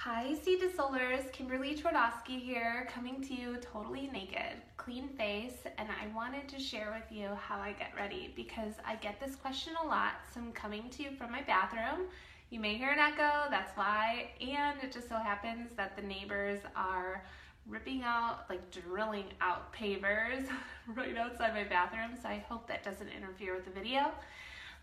Hi Seed Soulers, Kimberly Twardowski here, coming to you totally naked, clean face, and I wanted to share with you how I get ready because I get this question a lot, so I'm coming to you from my bathroom. You may hear an echo, that's why, and it just so happens that the neighbors are ripping out, like drilling out pavers right outside my bathroom, so I hope that doesn't interfere with the video.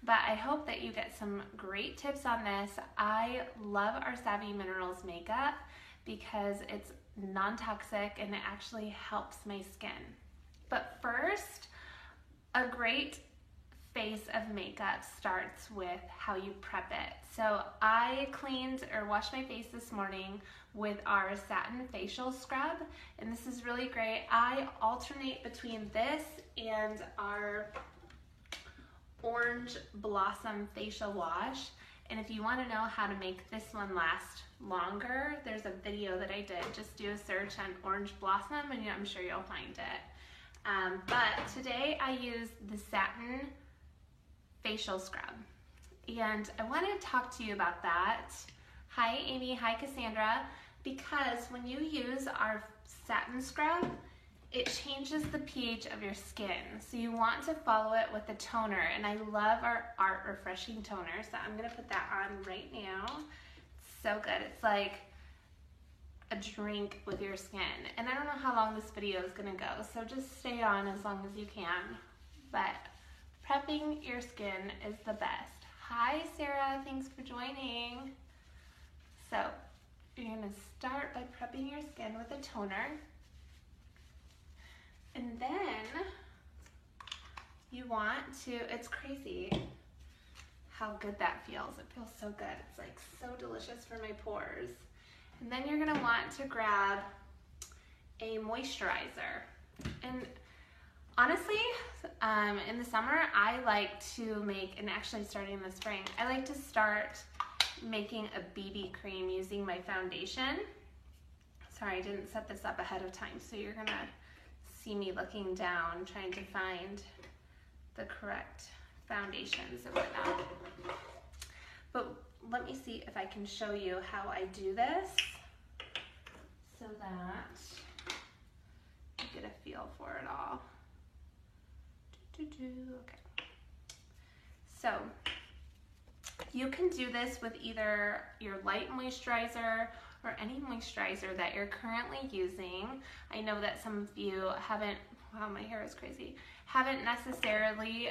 But I hope that you get some great tips on this. I love our Savvy Minerals makeup because it's non-toxic and it actually helps my skin. But first, a great face of makeup starts with how you prep it. So I cleaned or washed my face this morning with our satin facial scrub, and this is really great. I alternate between this and our Orange Blossom facial wash, and if you want to know how to make this one last longer, there's a video that I did. Just do a search on Orange Blossom and I'm sure you'll find it. But today I use the satin facial scrub, and I wanted to talk to you about that. Hi Amy, hi Cassandra, because when you use our satin scrub, it changes the pH of your skin, so you want to follow it with a toner, and I love our Art Refreshing Toner, so I'm going to put that on right now. It's so good. It's like a drink with your skin, and I don't know how long this video is going to go, so just stay on as long as you can, but prepping your skin is the best. Hi Sarah, thanks for joining. So you're going to start by prepping your skin with a toner. And then you want to, it's crazy how good that feels. It feels so good. It's like so delicious for my pores. And then you're gonna want to grab a moisturizer. And honestly, in the summer, I like to make, and actually starting in the spring, I like to start making a BB cream using my foundation. Sorry, I didn't set this up ahead of time, so you're gonna see me looking down trying to find the correct foundations and whatnot. But let me see if I can show you how I do this so that you get a feel for it all. Okay. So you can do this with either your light moisturizer or any moisturizer that you're currently using. I know that some of you haven't, wow, my hair is crazy, haven't necessarily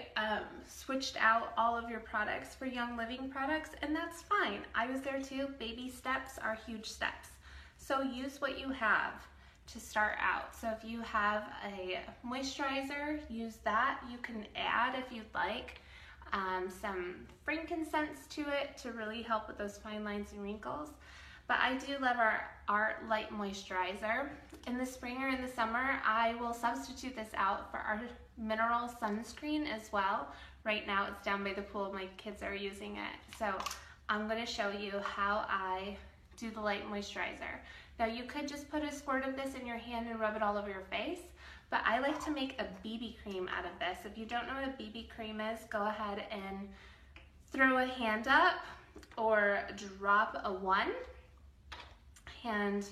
switched out all of your products for Young Living products, and that's fine. I was there too. Baby steps are huge steps. So use what you have to start out. So if you have a moisturizer, use that. You can add, if you'd like, some frankincense to it to really help with those fine lines and wrinkles. But I do love our Art Light Moisturizer. In the spring or in the summer, I will substitute this out for our mineral sunscreen as well. Right now it's down by the pool, my kids are using it. So I'm gonna show you how I do the light moisturizer. Now you could just put a squirt of this in your hand and rub it all over your face, but I like to make a BB cream out of this. If you don't know what a BB cream is, go ahead and throw a hand up or drop a 1. And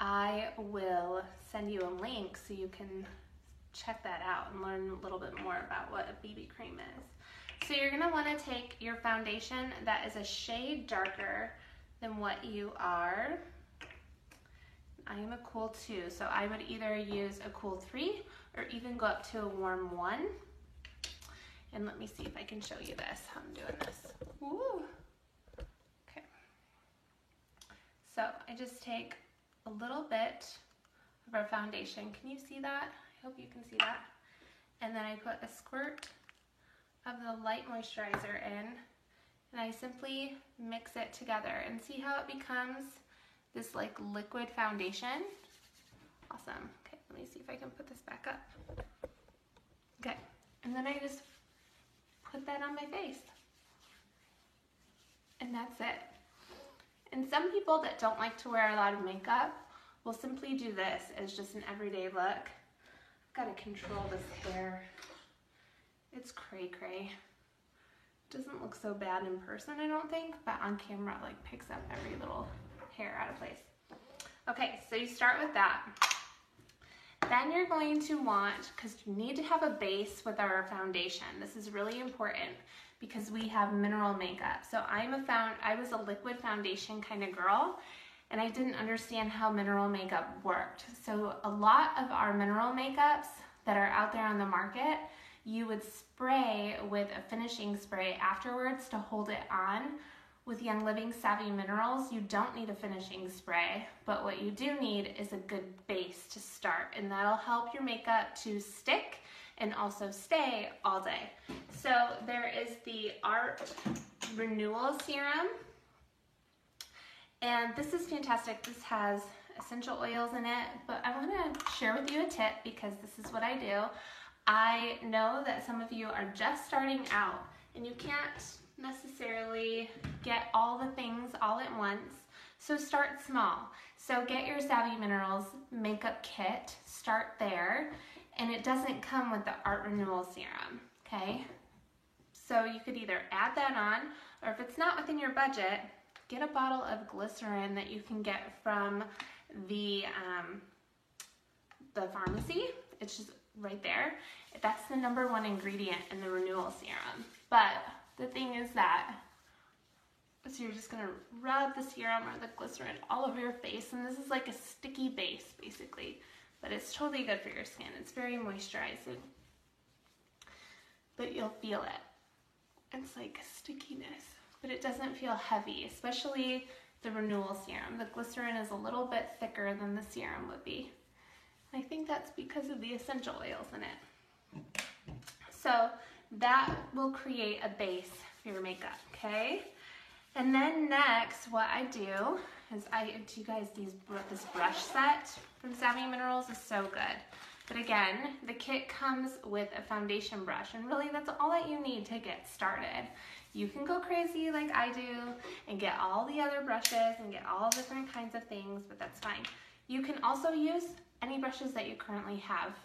I will send you a link so you can check that out and learn a little bit more about what a BB cream is. So you're gonna wanna take your foundation that is a shade darker than what you are. I am a cool 2, so I would either use a cool 3 or even go up to a warm 1. And let me see if I can show you this, how I'm doing this. Woo. So I just take a little bit of our foundation. Can you see that? I hope you can see that. And then I put a squirt of the light moisturizer in, and I simply mix it together and see how it becomes this like liquid foundation. Awesome. Okay, let me see if I can put this back up. Okay, and then I just put that on my face. And that's it. And some people that don't like to wear a lot of makeup will simply do this as just an everyday look. I've got to control this hair. It's cray-cray. Doesn't look so bad in person, I don't think, but on camera it like picks up every little hair out of place. Okay, so you start with that. Then you're going to want, because you need to have a base with our foundation. This is really important because we have mineral makeup. So I was a liquid foundation kind of girl, and I didn't understand how mineral makeup worked. So a lot of our mineral makeups that are out there on the market, you would spray with a finishing spray afterwards to hold it on. With Young Living Savvy Minerals, you don't need a finishing spray, but what you do need is a good base to start, and that'll help your makeup to stick and also stay all day. So there is the Art Renewal Serum, and this is fantastic. This has essential oils in it, but I want to share with you a tip because this is what I do. I know that some of you are just starting out and you can't necessarily get all the things all at once, so start small. So get your Savvy Minerals makeup kit, start there, and it doesn't come with the Art Renewal Serum, okay? So you could either add that on, or if it's not within your budget, get a bottle of glycerin that you can get from the pharmacy. It's just right there. That's the #1 ingredient in the Renewal Serum. But the thing is that, so you're just gonna rub the serum or the glycerin all over your face, and this is like a sticky base basically, but it's totally good for your skin. It's very moisturizing, but you'll feel it. It's like stickiness, but it doesn't feel heavy, especially the Renewal Serum. The glycerin is a little bit thicker than the serum would be. I think that's because of the essential oils in it. So that will create a base for your makeup, okay? And then next, what I do is I do you guys this brush set from Savvy Minerals is so good. But again, the kit comes with a foundation brush, and really that's all that you need to get started. You can go crazy like I do and get all the other brushes and get all different kinds of things, but that's fine. You can also use any brushes that you currently have.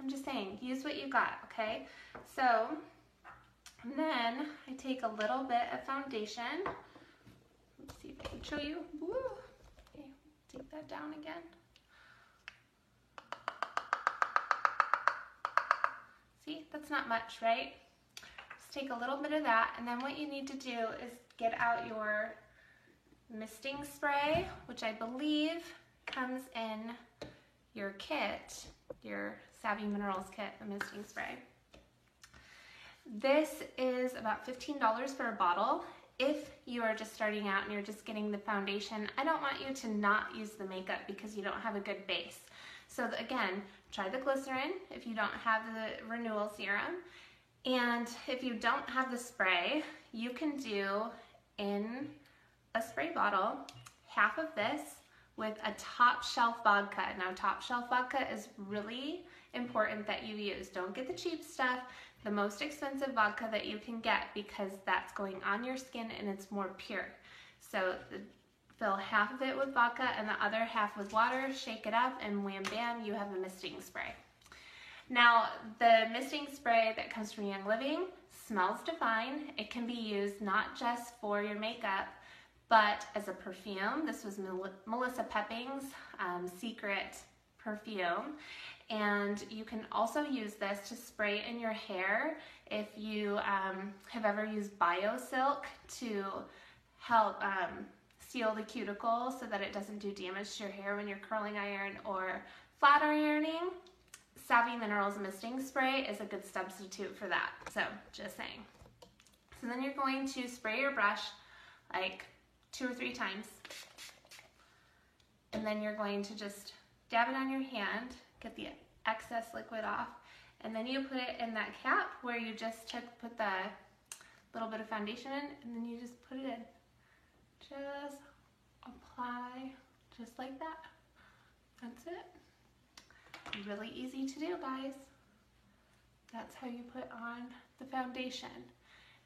I'm just saying, use what you got, okay? So then I take a little bit of foundation. Let's see if I can show you. Woo. Okay, take that down again. See, that's not much, right? Just take a little bit of that, and then what you need to do is get out your misting spray, which I believe comes in your kit, your Savvy Minerals kit, the misting spray. This is about $15 for a bottle. If you are just starting out and you're just getting the foundation, I don't want you to not use the makeup because you don't have a good base. So again, try the glycerin if you don't have the Renewal Serum. And if you don't have the spray, you can do in a spray bottle half of this with a top shelf vodka. Now, top shelf vodka is really important that you use. Don't get the cheap stuff, the most expensive vodka that you can get, because that's going on your skin and it's more pure. So fill half of it with vodka and the other half with water, shake it up, and wham bam, you have a misting spray. Now, the misting spray that comes from Young Living smells divine. It can be used not just for your makeup, but as a perfume. This was Melissa Pepping's secret perfume. And you can also use this to spray in your hair if you have ever used BioSilk to help seal the cuticle so that it doesn't do damage to your hair when you're curling iron or flat ironing. Savvy Minerals Misting Spray is a good substitute for that. So just saying. So then you're going to spray your brush like 2 or 3 times. And then you're going to just dab it on your hand, get the excess liquid off, and then you put it in that cap where you just put the little bit of foundation in, and then you just put it in. Just apply just like that. That's it. Really easy to do, guys. That's how you put on the foundation.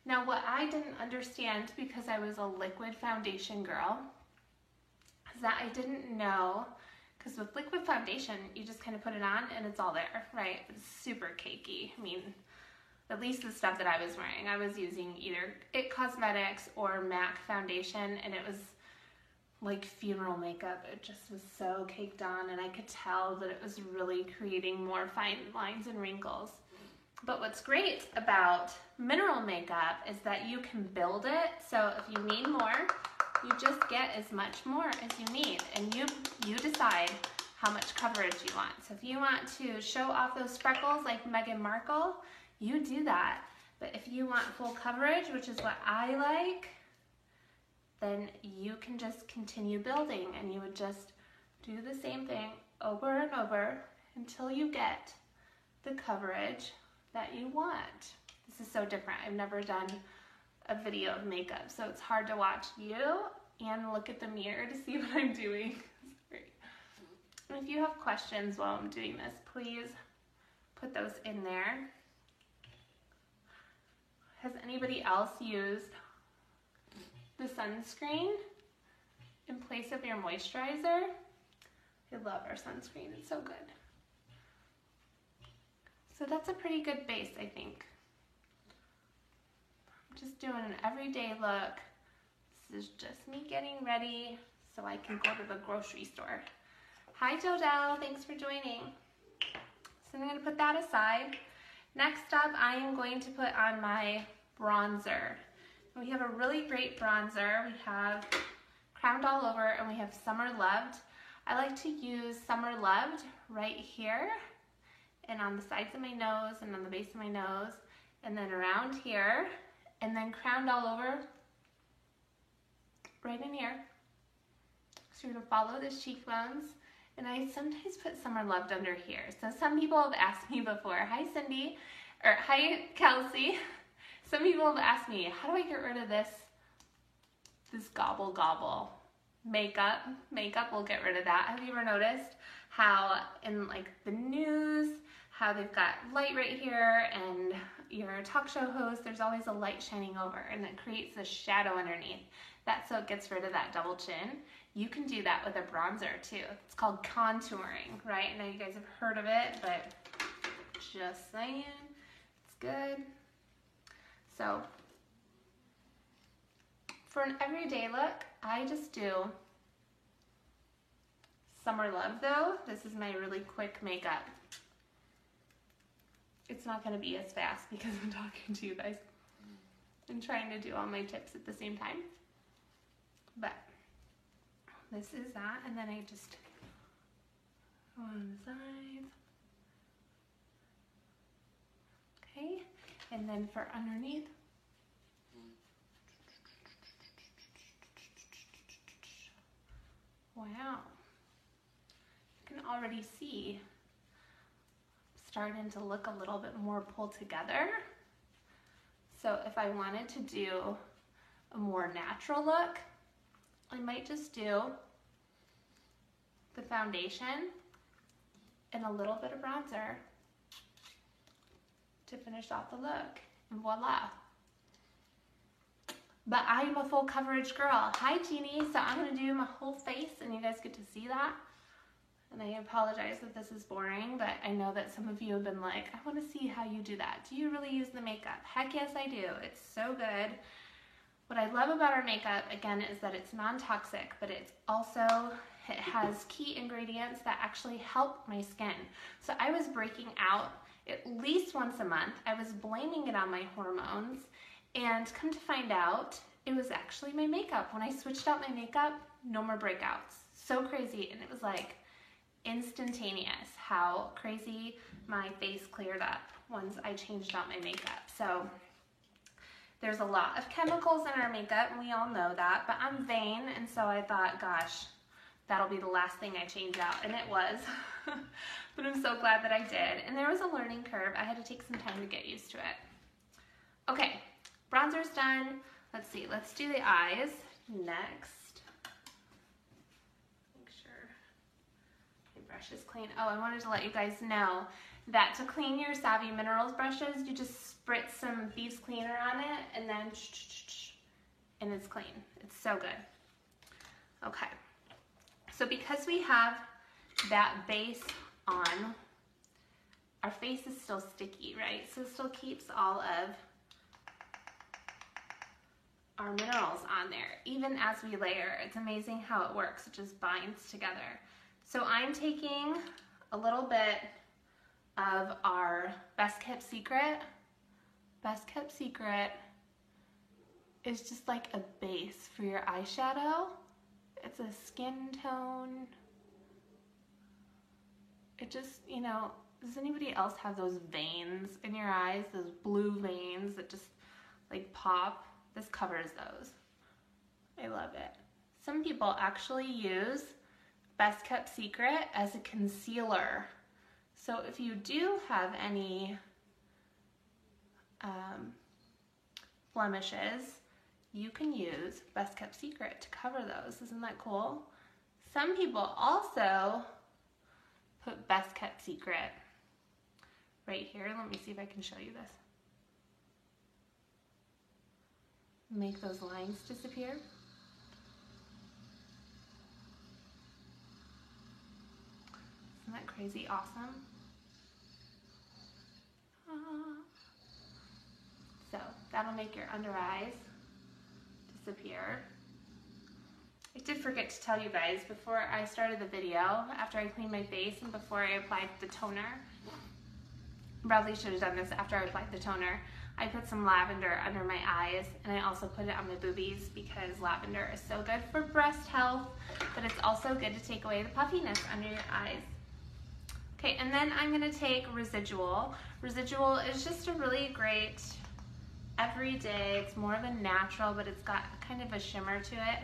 Now, what I didn't understand, because I was a liquid foundation girl, is that I didn't know, because with liquid foundation, you just kind of put it on and it's all there, right? It's super cakey. I mean, at least the stuff that I was wearing, I was using either IT Cosmetics or MAC foundation, and it was like funeral makeup. It just was so caked on, and I could tell that it was really creating more fine lines and wrinkles. But what's great about mineral makeup is that you can build it. So if you need more, you just get as much more as you need, and you decide how much coverage you want. So if you want to show off those freckles like Meghan Markle, you do that. But if you want full coverage, which is what I like, then you can just continue building, and you would just do the same thing over and over until you get the coverage that you want. This is so different. I've never done a video of makeup, so it's hard to watch you and look at the mirror to see what I'm doing. Sorry. And if you have questions while I'm doing this, please put those in there. Has anybody else used the sunscreen in place of your moisturizer? I love our sunscreen, it's so good. So that's a pretty good base, I think. I'm just doing an everyday look. This is just me getting ready so I can go to the grocery store. Hi Jojo, thanks for joining. So I'm gonna put that aside. Next up, I am going to put on my bronzer. We have a really great bronzer. We have Crowned All Over, and we have Summer Loved. I like to use Summer Loved right here, and on the sides of my nose, and on the base of my nose, and then around here, and then Crowned All Over right in here. So you're gonna follow the cheekbones, and I sometimes put Summer Loved under here. So some people have asked me before, hi Cindy, or hi Kelsey. Some people have asked me, how do I get rid of this gobble makeup? Makeup will get rid of that. Have you ever noticed how in like the news, how they've got light right here, and your talk show host, there's always a light shining over, and it creates a shadow underneath. That's so it gets rid of that double chin. You can do that with a bronzer too. It's called contouring, right? I know you guys have heard of it, but just saying, it's good. So for an everyday look, I just do Summer Love though. This is my really quick makeup. It's not gonna be as fast because I'm talking to you guys and trying to do all my tips at the same time. But this is that, and then I just go on the side. Okay, and then for underneath, wow, you can already see starting to look a little bit more pulled together. So if I wanted to do a more natural look, I might just do the foundation and a little bit of bronzer to finish off the look, and voila. But I'm a full coverage girl. Hi Jeannie, so I'm gonna do my whole face and you guys get to see that. And I apologize if this is boring, but I know that some of you have been like, I wanna see how you do that. Do you really use the makeup? Heck yes I do, it's so good. What I love about our makeup, again, is that it's non-toxic, but it's also, it has key ingredients that actually help my skin. So I was breaking out at least once a month. I was blaming it on my hormones, and come to find out, it was actually my makeup. When I switched out my makeup, no more breakouts. So crazy, and it was like instantaneous how crazy my face cleared up once I changed out my makeup. So there's a lot of chemicals in our makeup, and we all know that, but I'm vain, and so I thought, gosh, that'll be the last thing I change out, and it was. But I'm so glad that I did. And there was a learning curve. I had to take some time to get used to it. Okay, bronzer's done. Let's see, let's do the eyes next. Make sure my brush is clean. Oh, I wanted to let you guys know that to clean your Savvy Minerals brushes, you just spritz some Thieves Cleaner on it, and then and it's clean. It's so good. Okay, so because we have that base on, our face is still sticky, right? So it still keeps all of our minerals on there, even as we layer. It's amazing how it works. It just binds together. So I'm taking a little bit of our Best Kept Secret. Best Kept Secret is just like a base for your eyeshadow. It's a skin tone. It just, you know, does anybody else have those veins in your eyes, those blue veins that just like pop? This covers those. I love it. Some people actually use Best Kept Secret as a concealer. So if you do have any blemishes, you can use Best Kept Secret to cover those. Isn't that cool? Some people also put Best Kept Secret right here. Let me see if I can show you this. Make those lines disappear. Isn't that crazy awesome? So that'll make your under eyes disappear. I did forget to tell you guys before I started the video, after I cleaned my face and before I applied the toner, probably should have done this after I applied the toner, I put some lavender under my eyes, and I also put it on my boobies because lavender is so good for breast health, but it's also good to take away the puffiness under your eyes. Okay, and then I'm gonna take Residual. Residual is just a really great everyday, it's more of a natural, but it's got kind of a shimmer to it,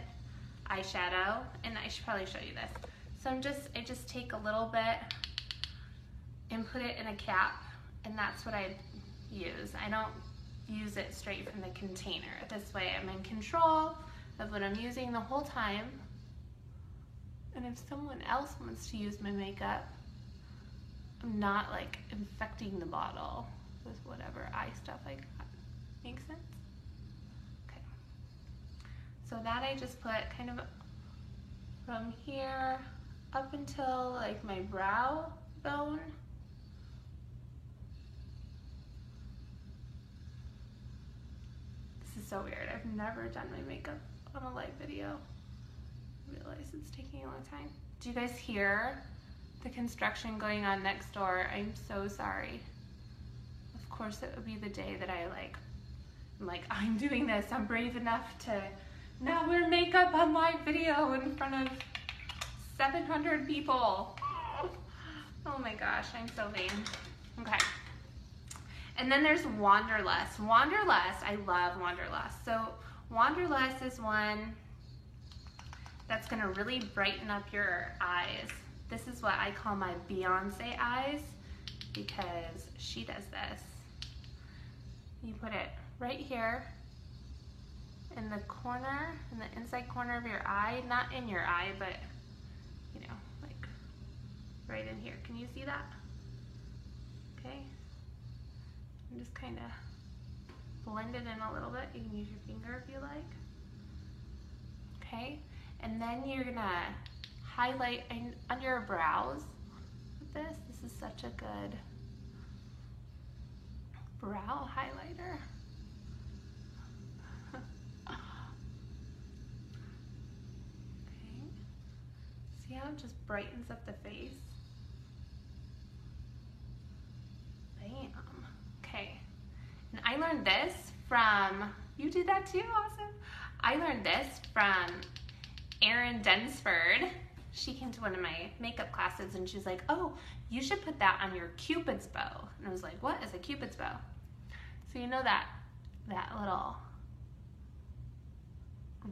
eyeshadow, and I should probably show you this. So I just take a little bit and put it in a cap, and that's what I use. I don't use it straight from the container. This way I'm in control of what I'm using the whole time. And if someone else wants to use my makeup, I'm not like infecting the bottle with whatever eye stuff I got. Make sense? Okay. So that I just put kind of from here up until like my brow bone. This is so weird. I've never done my makeup on a live video. I realize it's taking a long time. Do you guys hear the construction going on next door? I'm so sorry. Of course it would be the day that I'm like, I'm doing this. I'm brave enough to not wear makeup on live video in front of 700 people. Oh my gosh, I'm so vain. Okay. And then there's Wanderlust. Wanderlust, I love Wanderlust. So Wanderlust is one that's gonna really brighten up your eyes. This is what I call my Beyonce eyes because she does this. You put it right here in the corner, in the inside corner of your eye, not in your eye, but you know, like right in here. Can you see that? Okay. And just kind of blend it in a little bit. You can use your finger if you like. Okay. And then you're gonna highlight under your brows with this. This is such a good brow highlighter. Okay. See how it just brightens up the face? Bam. Okay. And I learned this from, you do that too? Awesome. I learned this from Erin Densford. She came to one of my makeup classes and she's like, oh, you should put that on your Cupid's bow. And I was like, what is a Cupid's bow? So you know that little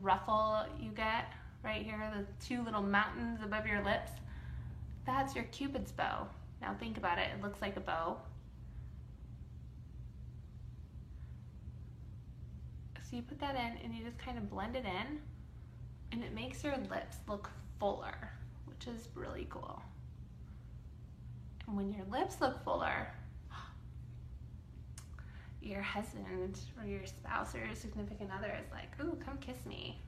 ruffle you get right here, the two little mountains above your lips? That's your Cupid's bow. Now think about it, it looks like a bow. So you put that in and you just kind of blend it in and it makes your lips look fuller, which is really cool. And when your lips look fuller, your husband or your spouse or your significant other is like, ooh, come kiss me.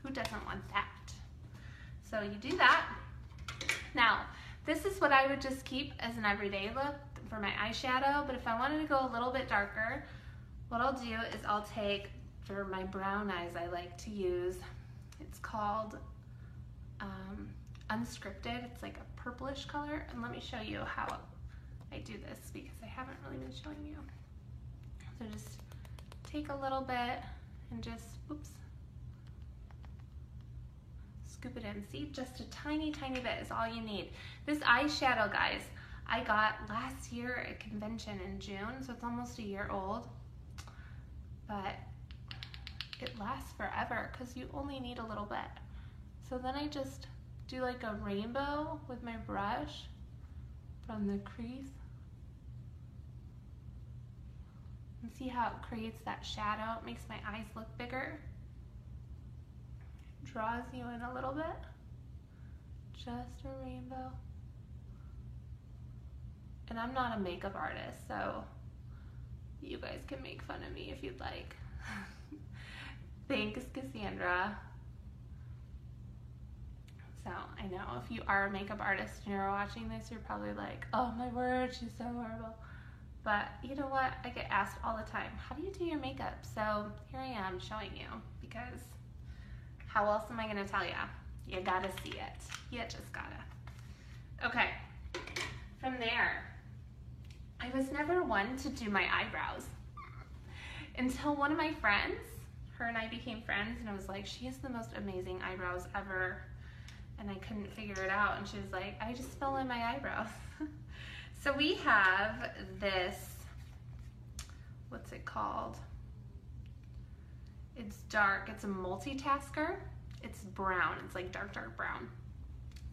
Who doesn't want that? So you do that. Now, this is what I would just keep as an everyday look for my eyeshadow, but if I wanted to go a little bit darker, what I'll do is I'll take for my brown eyes, I like to use, it's called Unscripted. It's like a purplish color. And let me show you how I do this because I haven't really been showing you. So just take a little bit and just, oops, scoop it in. See, just a tiny, tiny bit is all you need. This eyeshadow, guys, I got last year at convention in June, so it's almost a year old. But it lasts forever because you only need a little bit. So then I just do like a rainbow with my brush from the crease. And see how it creates that shadow? It makes my eyes look bigger. Draws you in a little bit. Just a rainbow. And I'm not a makeup artist, so you guys can make fun of me if you'd like. Thanks, Cassandra. So I know if you are a makeup artist and you're watching this, you're probably like, oh my word, she's so horrible. But you know what? I get asked all the time, how do you do your makeup? So here I am showing you, because how else am I gonna tell you? You gotta see it. You just gotta. Okay, from there, I was never one to do my eyebrows until one of my friends, her and I became friends, and I was like, she has the most amazing eyebrows ever. And I couldn't figure it out. And she was like, I just fill in my eyebrows. So we have this, what's it called? It's dark, it's a multitasker. It's brown, it's like dark, dark brown.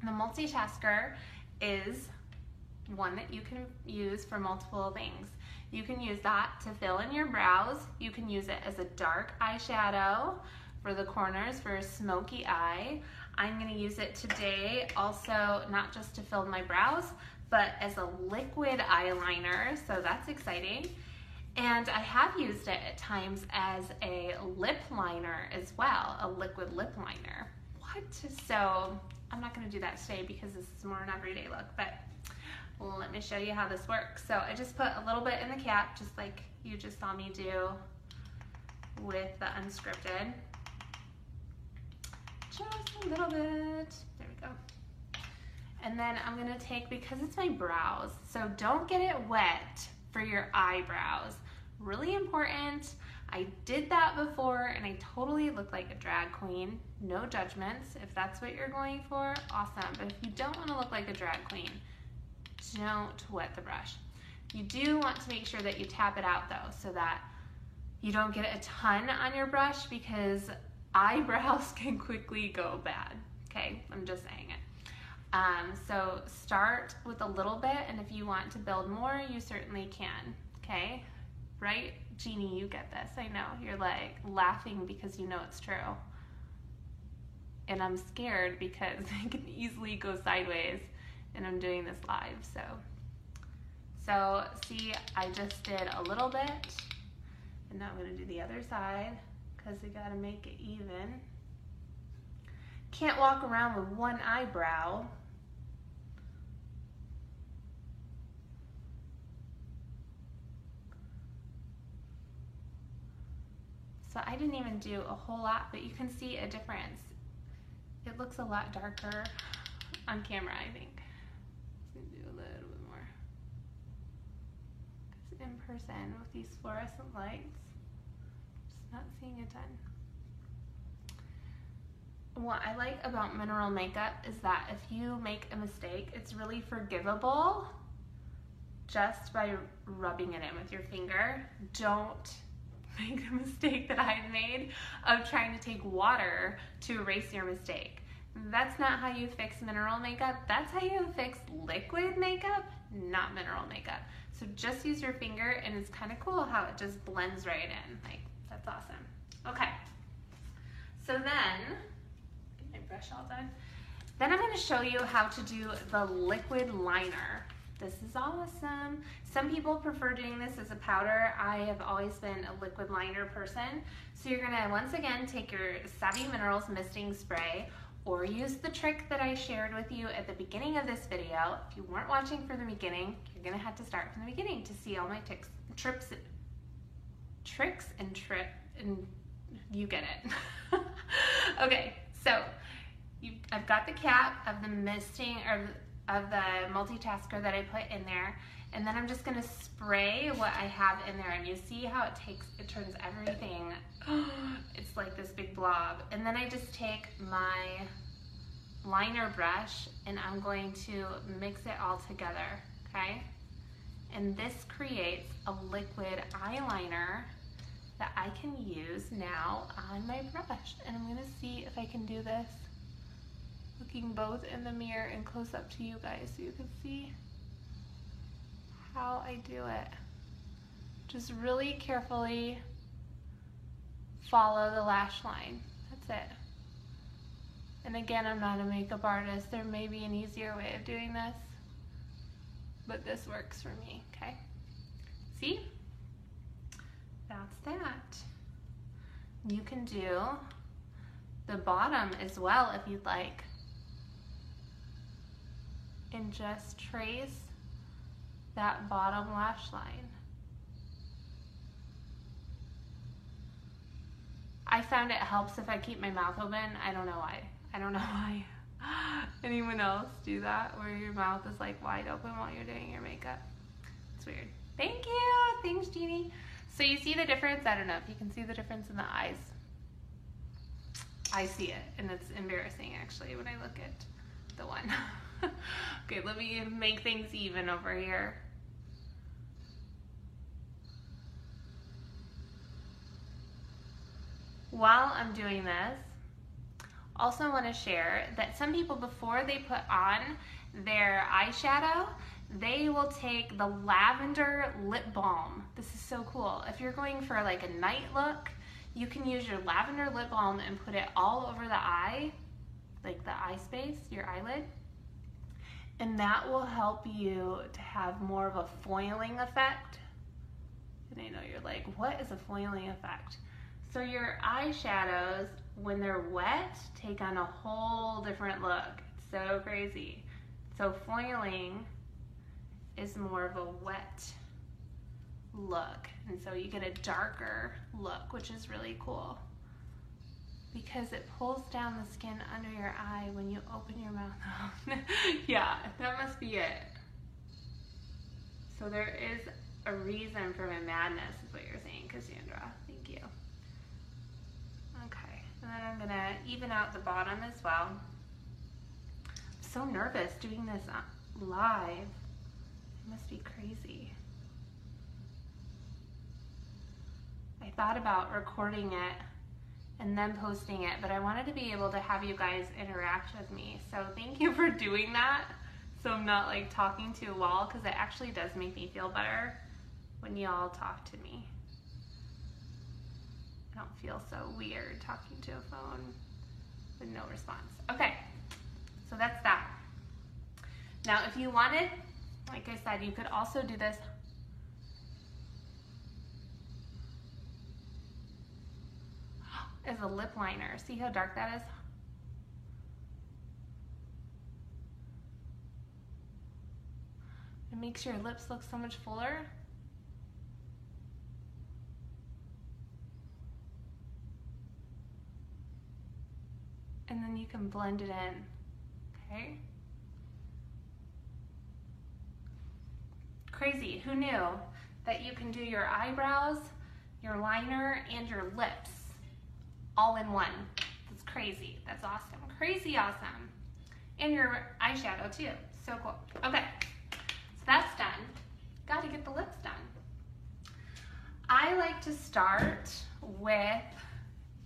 The multitasker is one that you can use for multiple things. You can use that to fill in your brows. You can use it as a dark eyeshadow for the corners, for a smoky eye. I'm gonna use it today also not just to fill my brows, but as a liquid eyeliner, so that's exciting. And I have used it at times as a lip liner as well, a liquid lip liner. What? So I'm not gonna do that today because this is more an everyday look, but let me show you how this works. So I just put a little bit in the cap, just like you just saw me do with the Unscripted. Just a little bit, there we go. And then I'm gonna take, because it's my brows, so don't get it wet for your eyebrows. Really important. I did that before and I totally looked like a drag queen. No judgments. If that's what you're going for, awesome. But if you don't wanna look like a drag queen, don't wet the brush. You do want to make sure that you tap it out though, so that you don't get a ton on your brush, because eyebrows can quickly go bad. Okay, I'm just saying it. So start with a little bit, and if you want to build more, you certainly can, okay? Right? Jeannie, you get this. I know, you're like laughing because you know it's true. And I'm scared because it can easily go sideways, and I'm doing this live, so see, I just did a little bit, and now I'm gonna do the other side, because we gotta make it even. Can't walk around with one eyebrow. So I didn't even do a whole lot, but you can see a difference. It looks a lot darker on camera, I think. Let's do a little bit more. Because in person with these fluorescent lights, just not seeing a ton. What I like about mineral makeup is that if you make a mistake, it's really forgivable just by rubbing it in with your finger. Don't make the mistake that I made of trying to take water to erase your mistake. That's not how you fix mineral makeup. That's how you fix liquid makeup, not mineral makeup. So just use your finger, and it's kind of cool how it just blends right in. Like, that's awesome. Okay, so then, get my brush all done. Then I'm gonna show you how to do the liquid liner. This is awesome. Some people prefer doing this as a powder. I have always been a liquid liner person. So you're gonna, once again, take your Savvy Minerals Misting Spray, or use the trick that I shared with you at the beginning of this video. If you weren't watching from the beginning, you're gonna have to start from the beginning to see all my tricks and you get it. Okay, so I've got the cap of the misting, or of the multitasker that I put in there, and then I'm just gonna spray what I have in there, and you see how it turns everything, it's like this big blob. And then I just take my liner brush and I'm going to mix it all together, okay? And this creates a liquid eyeliner that I can use now on my brush. And I'm gonna see if I can do this looking both in the mirror and close up to you guys so you can see how I do it. Just really carefully follow the lash line. That's it. And again, I'm not a makeup artist. There may be an easier way of doing this, but this works for me, okay? See? That's that. You can do the bottom as well if you'd like. And just trace that bottom lash line. I found it helps if I keep my mouth open. I don't know why. I don't know why anyone else do that, where your mouth is like wide open while you're doing your makeup. It's weird. Thank you. Thanks, Jeannie. So you see the difference? I don't know if you can see the difference in the eyes. I see it, and it's embarrassing actually when I look at the one. Okay, let me make things even over here. While I'm doing this, also want to share that some people, before they put on their eyeshadow, they will take the lavender lip balm. This is so cool. If you're going for like a night look, you can use your lavender lip balm and put it all over the eye, like the eye space, your eyelid. And that will help you to have more of a foiling effect. And I know you're like, what is a foiling effect? So your eyeshadows, when they're wet, take on a whole different look. It's so crazy. So foiling is more of a wet look. And so you get a darker look, which is really cool, because it pulls down the skin under your eye when you open your mouth. Yeah, that must be it. So there is a reason for my madness, is what you're saying, Cassandra. Thank you. Okay, and then I'm gonna even out the bottom as well. I'm so nervous doing this live. It must be crazy. I thought about recording it and then posting it, but I wanted to be able to have you guys interact with me. So thank you for doing that, so I'm not like talking to a wall, because it actually does make me feel better when y'all talk to me. I don't feel so weird talking to a phone with no response. Okay, so that's that. Now if you wanted, like I said, you could also do this as a lip liner. See how dark that is? It makes your lips look so much fuller. And then you can blend it in, okay? Crazy, who knew that you can do your eyebrows, your liner, and your lips all in one? That's crazy. That's awesome. Crazy awesome. And your eyeshadow too. So cool. Okay, so that's done. Got to get the lips done. I like to start with,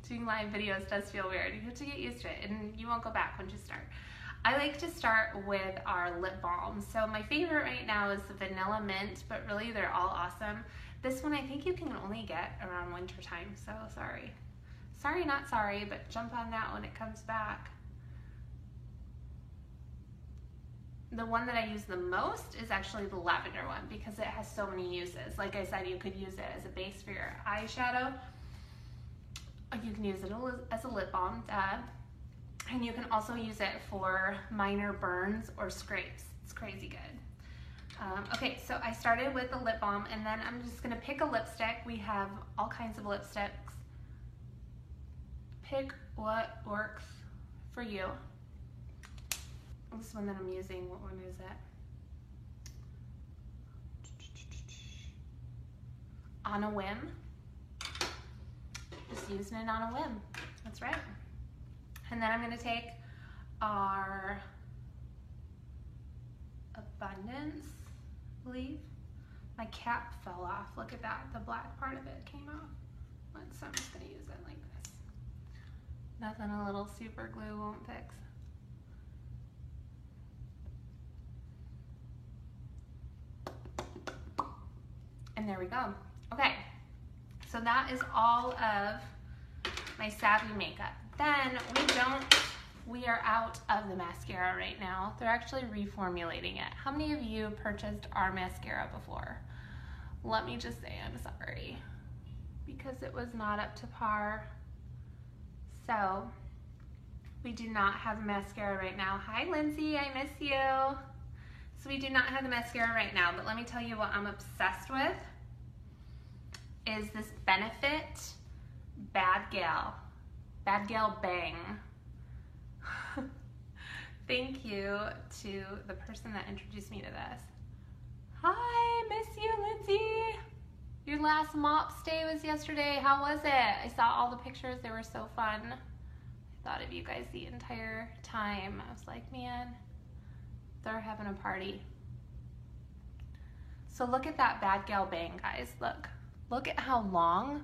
doing live videos does feel weird. You have to get used to it, and you won't go back once you start. I like to start with our lip balm. So my favorite right now is the Vanilla Mint, but really they're all awesome. This one I think you can only get around winter time, so sorry. Sorry, not sorry, but jump on that when it comes back. The one that I use the most is actually the lavender one, because it has so many uses. Like I said, you could use it as a base for your eyeshadow. You can use it as a lip balm, and you can also use it for minor burns or scrapes. It's crazy good. Okay, so I started with the lip balm, and then I'm just gonna pick a lipstick. We have all kinds of lipsticks. pick what works for you. This one that I'm using, what one is it? On a whim. Just using it on a whim. That's right. And then I'm going to take our Abundance leaf. My cap fell off. Look at that. The black part of it came off. So I'm just going to use it like this. Nothing a little super glue won't fix. And there we go. Okay, so that is all of my Savvy makeup. Then we are out of the mascara right now. They're actually reformulating it. How many of you purchased our mascara before? Let me just say I'm sorry because it was not up to par. So we do not have mascara right now. Hi Lindsay, I miss you. So we do not have the mascara right now, but let me tell you what I'm obsessed with is this Benefit Bad Gal Bang. Thank you to the person that introduced me to this. Hi, miss you, Lindsay. Your last mop stay was yesterday. How was it? I saw all the pictures. They were so fun. I thought of you guys the entire time. I was like, man, they're having a party. So look at that Bad Gal Bang, guys. Look at how long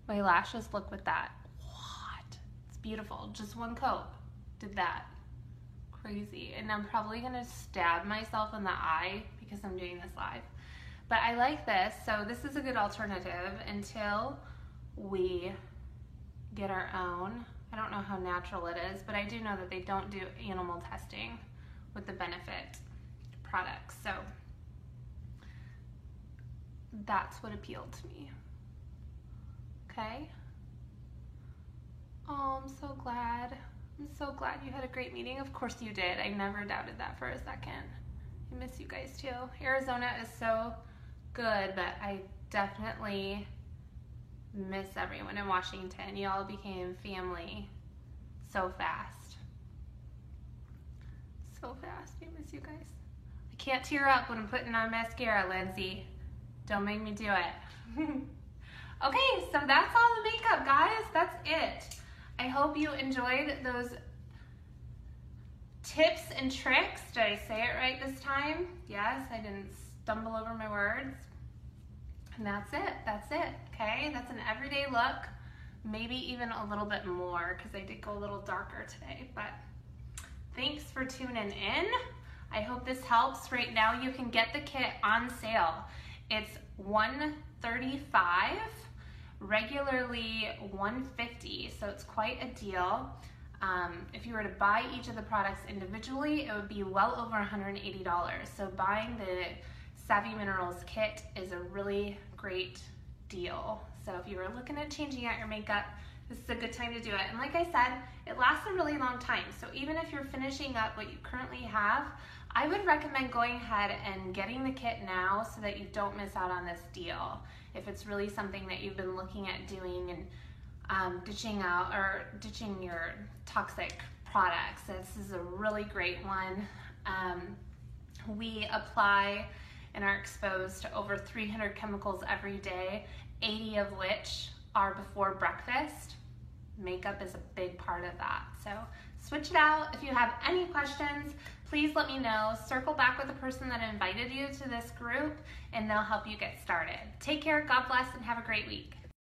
my lashes look with that. What? It's beautiful. Just one coat did that. Crazy. And I'm probably gonna stab myself in the eye because I'm doing this live. But I like this, so this is a good alternative until we get our own. I don't know how natural it is, but I do know that they don't do animal testing with the Benefit products. So that's what appealed to me. Okay. Oh, I'm so glad. I'm so glad you had a great meeting. Of course you did. I never doubted that for a second. I miss you guys too. Arizona is so good, but I definitely miss everyone in Washington. You all became family so fast. So fast. I miss you guys. I can't tear up when I'm putting on mascara, Lindsay. Don't make me do it. Okay, so that's all the makeup, guys. That's it. I hope you enjoyed those tips and tricks. Did I say it right this time? Yes, I didn't stumble over my words. And that's it, okay? That's an everyday look, maybe even a little bit more because I did go a little darker today, but thanks for tuning in. I hope this helps. Right now you can get the kit on sale. It's $135, regularly $150, so it's quite a deal. If you were to buy each of the products individually, it would be well over $180. So buying the Savvy Minerals kit is a really great deal. So if you were looking at changing out your makeup, this is a good time to do it. And like I said, it lasts a really long time. So even if you're finishing up what you currently have, I would recommend going ahead and getting the kit now so that you don't miss out on this deal. If it's really something that you've been looking at doing and ditching your toxic products, this is a really great one. We apply and are exposed to over 300 chemicals every day, 80 of which are before breakfast. Makeup is a big part of that. So switch it out. If you have any questions, please let me know. Circle back with the person that invited you to this group and they'll help you get started. Take care, God bless, and have a great week.